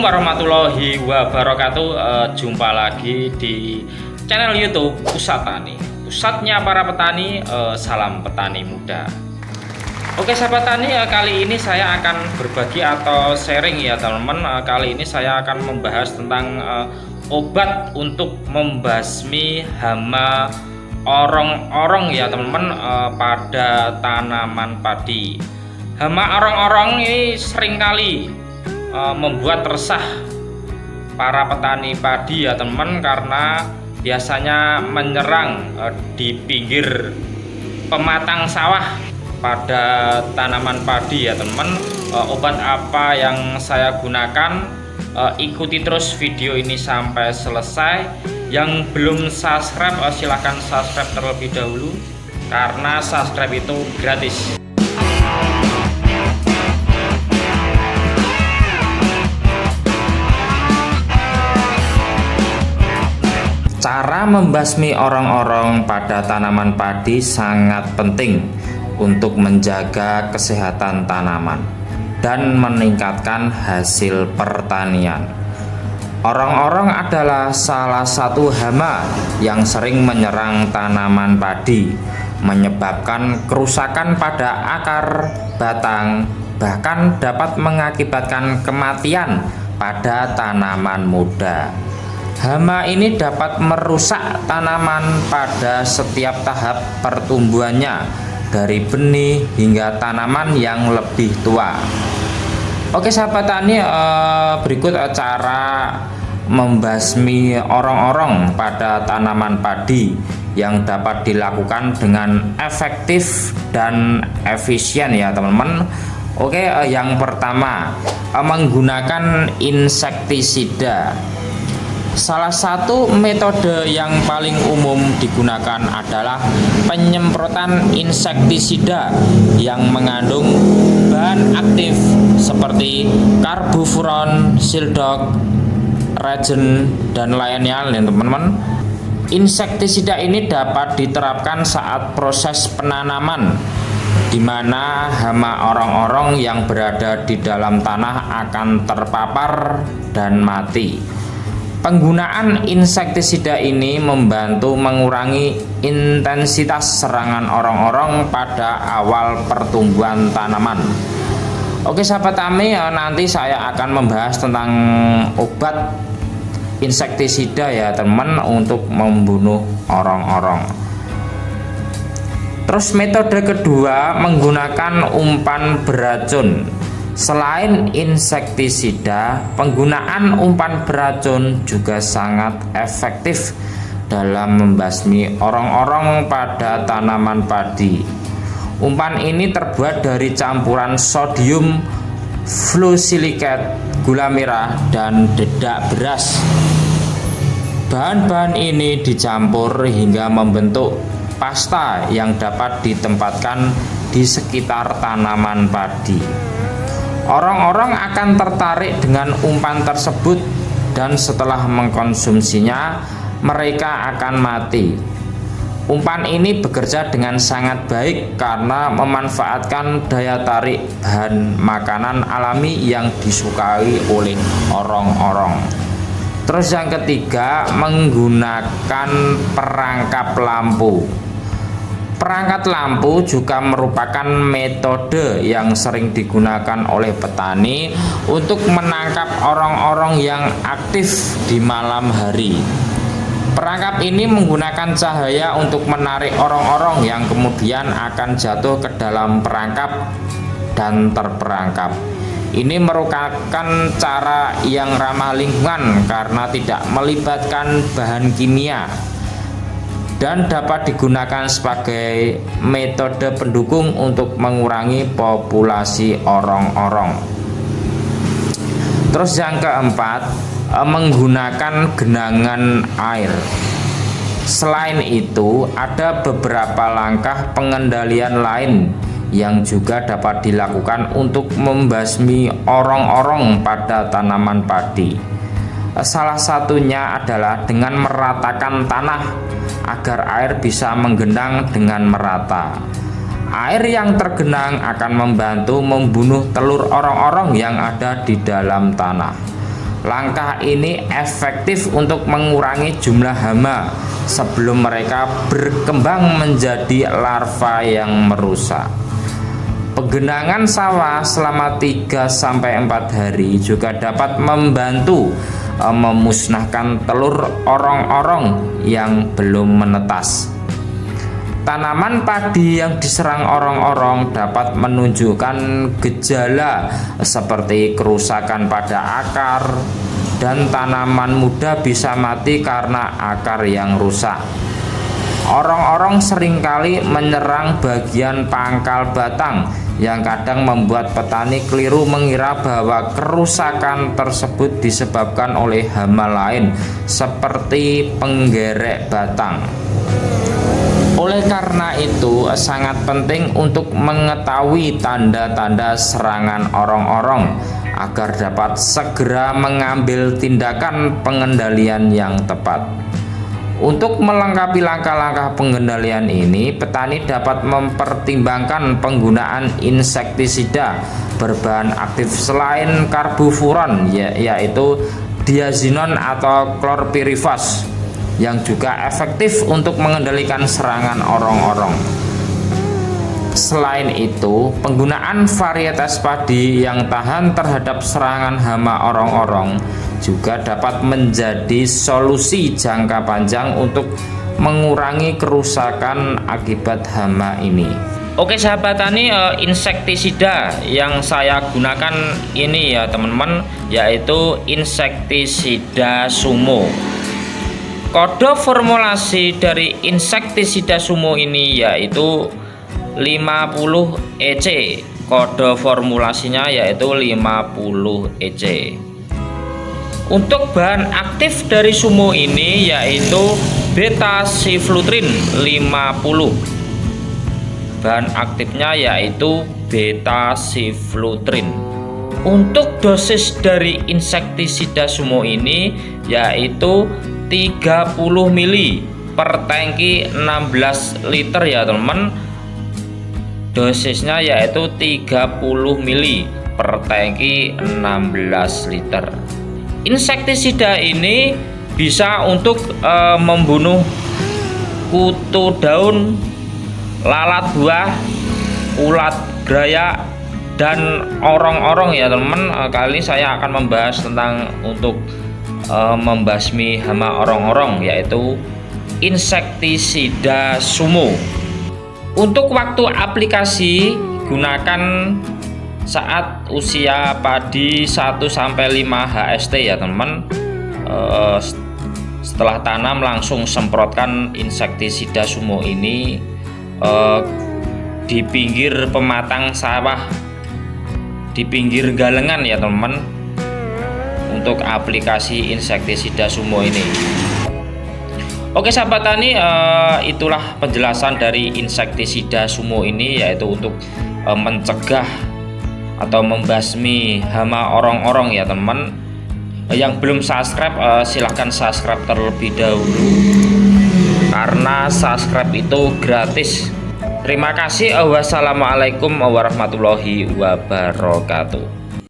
warahmatullahi wabarakatuh. Jumpa lagi di channel YouTube Pusat Tani, pusatnya para petani. Salam petani muda. Oke sahabat tani, kali ini saya akan berbagi atau sharing ya teman-teman. Kali ini saya akan membahas tentang obat untuk membasmi hama orong-orong ya teman-teman, pada tanaman padi. Hama orong-orong ini seringkali membuat resah para petani padi ya teman, karena biasanya menyerang di pinggir pematang sawah pada tanaman padi ya teman. Obat apa yang saya gunakan? Ikuti terus video ini sampai selesai. Yang belum subscribe silahkan subscribe terlebih dahulu, karena subscribe itu gratis. Cara membasmi orong-orong pada tanaman padi sangat penting untuk menjaga kesehatan tanaman dan meningkatkan hasil pertanian. Orong-orong adalah salah satu hama yang sering menyerang tanaman padi, menyebabkan kerusakan pada akar, batang, bahkan dapat mengakibatkan kematian pada tanaman muda. Hama ini dapat merusak tanaman pada setiap tahap pertumbuhannya, dari benih hingga tanaman yang lebih tua. Oke sahabat tani, berikut cara membasmi orong-orong pada tanaman padi yang dapat dilakukan dengan efektif dan efisien ya teman-teman. Oke, yang pertama, menggunakan insektisida. Salah satu metode yang paling umum digunakan adalah penyemprotan insektisida yang mengandung bahan aktif seperti karbofuron, sildok, rejen, dan lainnya teman-teman. Insektisida ini dapat diterapkan saat proses penanaman, di mana hama orong-orong yang berada di dalam tanah akan terpapar dan mati. Penggunaan insektisida ini membantu mengurangi intensitas serangan orong-orong pada awal pertumbuhan tanaman. Oke sahabat tani, nanti saya akan membahas tentang obat insektisida ya teman, untuk membunuh orong-orong. Terus metode kedua, menggunakan umpan beracun. Selain insektisida, penggunaan umpan beracun juga sangat efektif dalam membasmi orong-orong pada tanaman padi. Umpan ini terbuat dari campuran sodium fluosilikat, gula merah, dan dedak beras. Bahan-bahan ini dicampur hingga membentuk pasta yang dapat ditempatkan di sekitar tanaman padi. Orong-orong akan tertarik dengan umpan tersebut, dan setelah mengkonsumsinya mereka akan mati. Umpan ini bekerja dengan sangat baik karena memanfaatkan daya tarik bahan makanan alami yang disukai oleh orong-orong. Terus yang ketiga, menggunakan perangkap lampu. Perangkat lampu juga merupakan metode yang sering digunakan oleh petani untuk menangkap orong-orong yang aktif di malam hari. Perangkap ini menggunakan cahaya untuk menarik orong-orong yang kemudian akan jatuh ke dalam perangkap dan terperangkap. Ini merupakan cara yang ramah lingkungan karena tidak melibatkan bahan kimia dan dapat digunakan sebagai metode pendukung untuk mengurangi populasi orong-orong. Terus yang keempat, menggunakan genangan air. Selain itu, ada beberapa langkah pengendalian lain yang juga dapat dilakukan untuk membasmi orong-orong pada tanaman padi. Salah satunya adalah dengan meratakan tanah agar air bisa menggenang dengan merata. Air yang tergenang akan membantu membunuh telur orong-orong yang ada di dalam tanah. Langkah ini efektif untuk mengurangi jumlah hama sebelum mereka berkembang menjadi larva yang merusak. Penggenangan sawah selama 3-4 hari juga dapat membantu memusnahkan telur orong-orong yang belum menetas. Tanaman padi yang diserang orong-orong dapat menunjukkan gejala seperti kerusakan pada akar, dan tanaman muda bisa mati karena akar yang rusak. Orong-orong seringkali menyerang bagian pangkal batang yang kadang membuat petani keliru mengira bahwa kerusakan tersebut disebabkan oleh hama lain seperti penggerek batang. Oleh karena itu, sangat penting untuk mengetahui tanda-tanda serangan orong-orong agar dapat segera mengambil tindakan pengendalian yang tepat. Untuk melengkapi langkah-langkah pengendalian ini, petani dapat mempertimbangkan penggunaan insektisida berbahan aktif selain karbofuran, yaitu diazinon atau klorpirifos, yang juga efektif untuk mengendalikan serangan orong-orong. Selain itu, penggunaan varietas padi yang tahan terhadap serangan hama orong-orong juga dapat menjadi solusi jangka panjang untuk mengurangi kerusakan akibat hama ini. Oke sahabat tani, insektisida yang saya gunakan ini ya teman-teman, yaitu insektisida Sumo. Kode formulasi dari insektisida Sumo ini yaitu 50 EC. Kode formulasinya yaitu 50 EC. Untuk bahan aktif dari Sumo ini yaitu beta-siflutrin 50. Bahan aktifnya yaitu beta-siflutrin. Untuk dosis dari insektisida Sumo ini yaitu 30 mili per tangki 16 liter ya teman. Dosisnya yaitu 30 mili per tangki 16 liter. Insektisida ini bisa untuk membunuh kutu daun, lalat buah, ulat graya, dan orong-orong ya teman. Kali ini saya akan membahas tentang untuk membasmi hama orong-orong, yaitu insektisida Sumo. Untuk waktu aplikasi gunakan saat usia padi 1-5 HST ya teman. Setelah tanam langsung semprotkan insektisida Sumo ini di pinggir pematang sawah, di pinggir galengan ya teman, untuk aplikasi insektisida Sumo ini. Oke sahabat tani, itulah penjelasan dari insektisida Sumo ini, yaitu untuk mencegah atau membasmi hama orong-orong ya teman. Yang belum subscribe, silahkan subscribe terlebih dahulu karena subscribe itu gratis. Terima kasih. Wassalamualaikum warahmatullahi wabarakatuh.